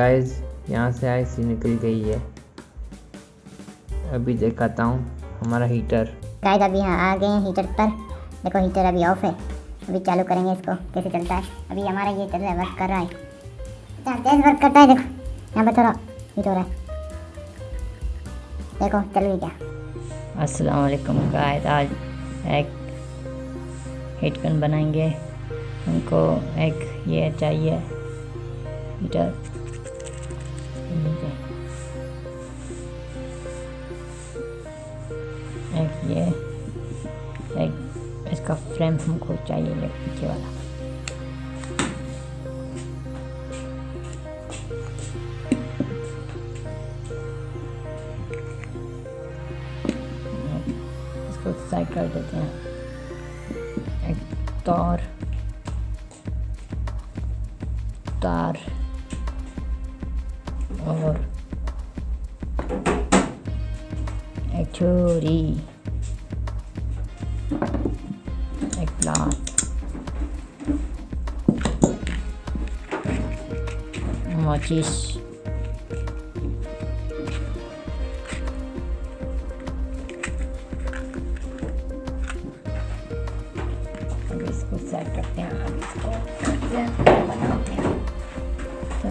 Guys यहाँ से IC निकल गई है। अभी दिखाता हूँ हमारा हीटर। गाइस अभी यहाँ आ गए हैं हीटर पर। देखो हीटर अभी ऑफ है, अभी चालू करेंगे इसको कैसे चलता है। अभी हमारा ये चल रहा है, वर्क कर रहा है, तेज वर्क करता है। देखो यहाँ पर थोड़ा हीट हो रहा है, देखो चल गई क्या। अस्सलाम वालेकुम गाइस, आज एक हीट गन बनाएंगे। हमको एक ये चाहिए हीटर, एक ये, एक इसका फ्रेम हमको चाहिए, ये पीछे वाला। इसको साइड कर देते हैं। एक तार और एक छुरी, एक प्लाट, माचिस, अब इसको सेट करते हैं। अब इसको बनाते हैं। तो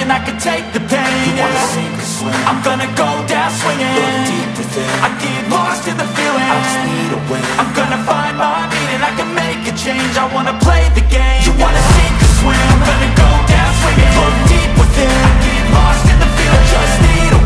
and I can take the pain. You wanna sink or swim? I'm gonna go down swinging. Look deep within. I get lost in the feeling. I just need a win. I'm gonna find my meaning. I can make a change. I wanna play the game. You wanna sink or swim? I'm gonna go down swinging. Look deep within. I get lost in the feeling. I just need a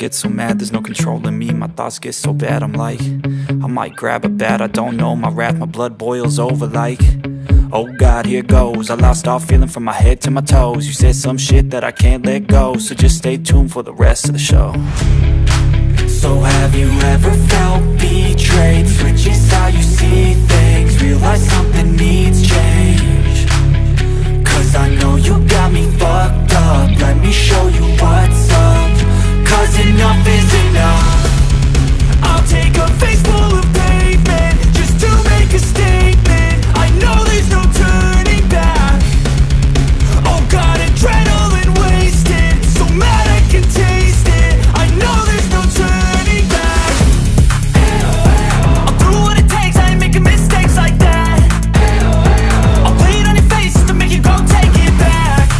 get so mad, there's no controlling me. My thoughts get so bad, I'm like, I might grab a bat, I don't know. My wrath, my blood boils over like, oh God, here goes. I lost all feeling from my head to my toes. You said some shit that I can't let go, so just stay tuned for the rest of the show. So have you ever felt betrayed? Switches how you see things, realize something needs change. Cause I know you got me fucked up, let me show you what's up. Cause enough is enough. I'll take a face full of pavement just to make a statement. I know there's no turning back. Oh God, adrenaline wasted, so mad I can taste it. I know there's no turning back. I'll do what it takes, I ain't making mistakes like that. I'll play it on your face to make you go take it back.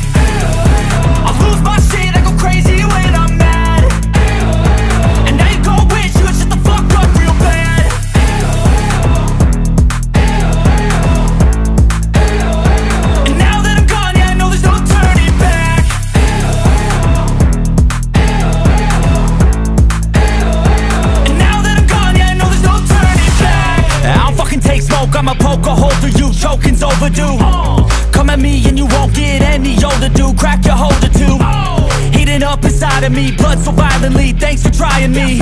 I'll lose my shit, I go crazy when I'm mad. And now you go wish you would shut the fuck up real bad. And now that I'm gone, yeah, I know there's no turning back. And now that I'm gone, yeah, I know there's no turning back. I don't fucking take smoke, I'ma poke a hole through you, choking's overdue. Come at me and you won't get any older, dude, crack your holder too. Heating up inside of me, blood so violently, thanks for trying me.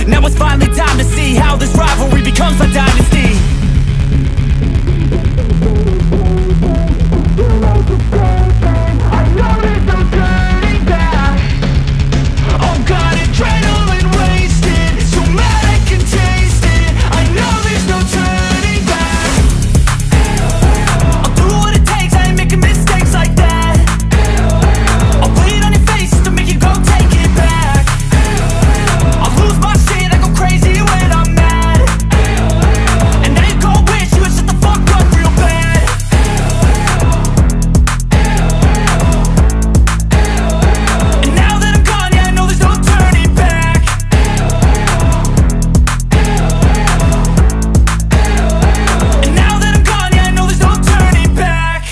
Now it's finally time to see how this rivalry becomes a dynasty. I know there's no turning back. Oh God, adrenaline wasted, so mad I can taste it. I know there's no turning back. I'll do what it takes, I ain't making mistakes like that. I'll play it on your face to make you go take it back. I'll lose my shit, I go crazy when I'm mad. And now you go wish you would shut the fuck up real bad. And now that I'm gone, yeah, I know there's no turning back. And now that I'm gone, yeah, I know there's no turning back.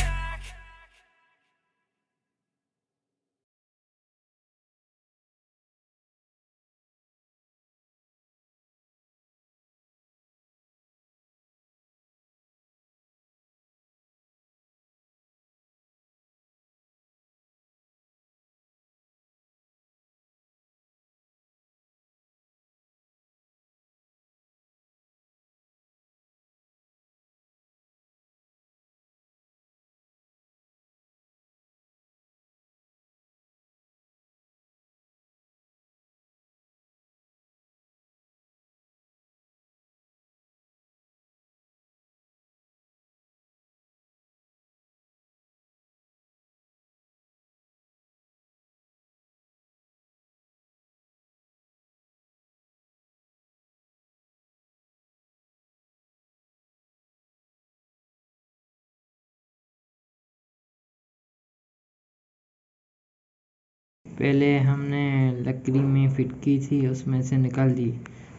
पहले हमने लकड़ी में fit की थी, उसमें से निकाल दी।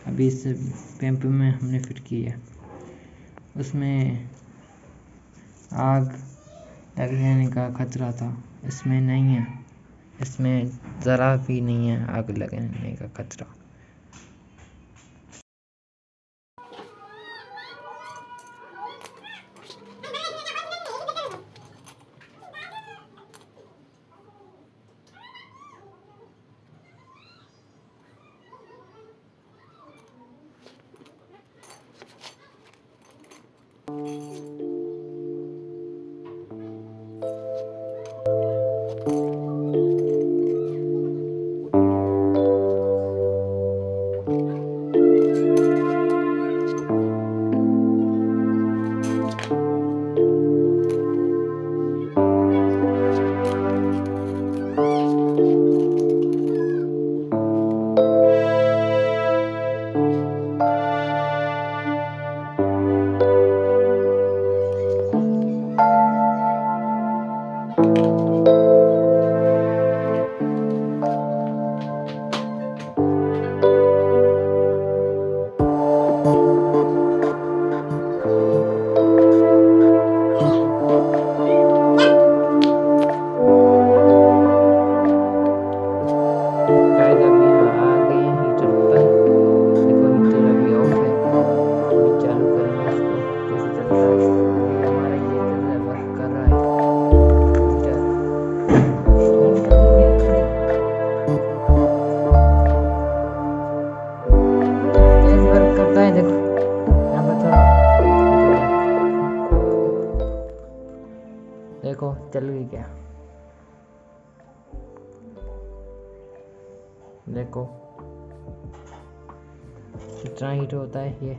अभी इस पैंप में हमने फिट की है। उसमें आग लग जाने का खतरा था, इसमें नहीं है। इसमें ज़रा भी नहीं है आग लगने का खतरा। होता है, देखो यहाँ पर थोड़ा देखो चल गई क्या, देखो कितना हीट होता है ये।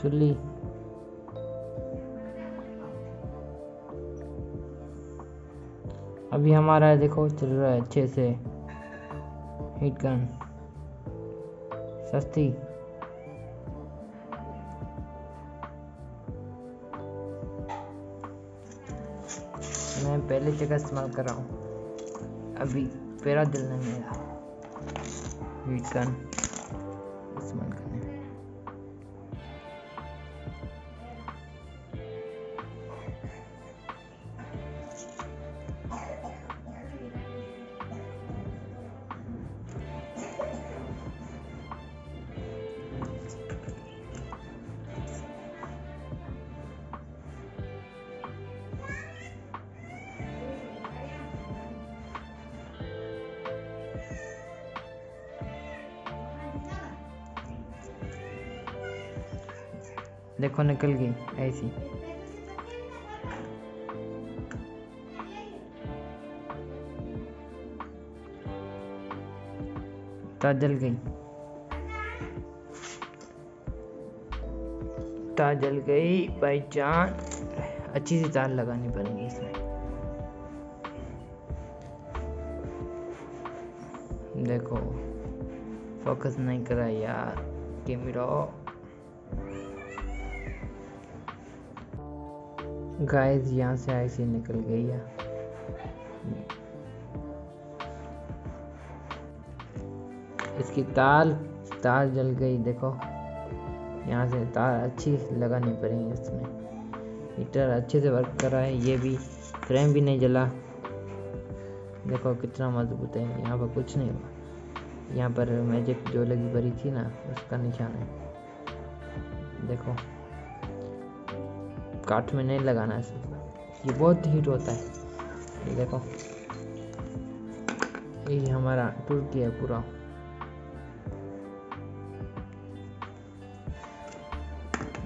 चुल्ली अभी हमारा देखो चल रहा है अच्छे से। हीट गन सस्ती, मैं पहले जगह इस्तेमाल कर रहा हूँ, अभी मेरा दिल नहीं मेरा हीट गन इस्तेमाल करने। देखो निकल गई ऐसी। तार जल गई, तार जल गई बाई जान। अच्छी सी तार लगानी पड़ेगी इसमें। देखो फोकस नहीं करा यार कैमरा। गाइस यहाँ से ऐसी निकल गई है। इसकी तार जल गई। देखो यहाँ से तार अच्छी लगानी पड़ेगी इसमें। हीटर अच्छे से वर्क कर रहा है। ये भी फ्रेम भी नहीं जला। देखो कितना मजबूत है। यहाँ पर कुछ नहीं हुआ। यहाँ पर मैजिक जो लगी भरी थी ना उसका निशान है। देखो काट में नहीं लगाना है, ये बहुत हीट होता है। ये देखो ये हमारा टूट गया पूरा।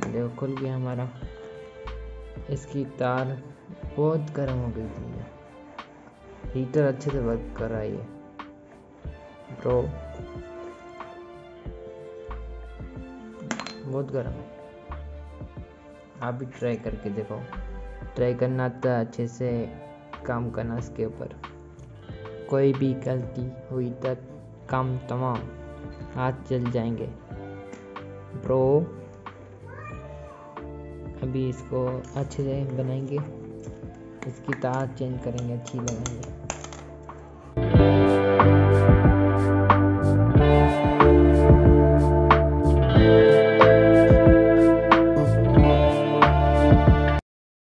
देखो खुल गया हमारा। इसकी तार बहुत गर्म हो गई थी। हीटर अच्छे से वर्क कर रहा है ये ब्रो, बहुत गर्म है। आप भी ट्राई करके देखो। ट्राई करना था अच्छे से काम करना इसके ऊपर। कोई भी गलती हुई तक काम तमाम, हाथ जल जाएंगे ब्रो। अभी इसको अच्छे से बनाएंगे। इसकी तार चेंज करेंगे, अच्छी लगाएंगे।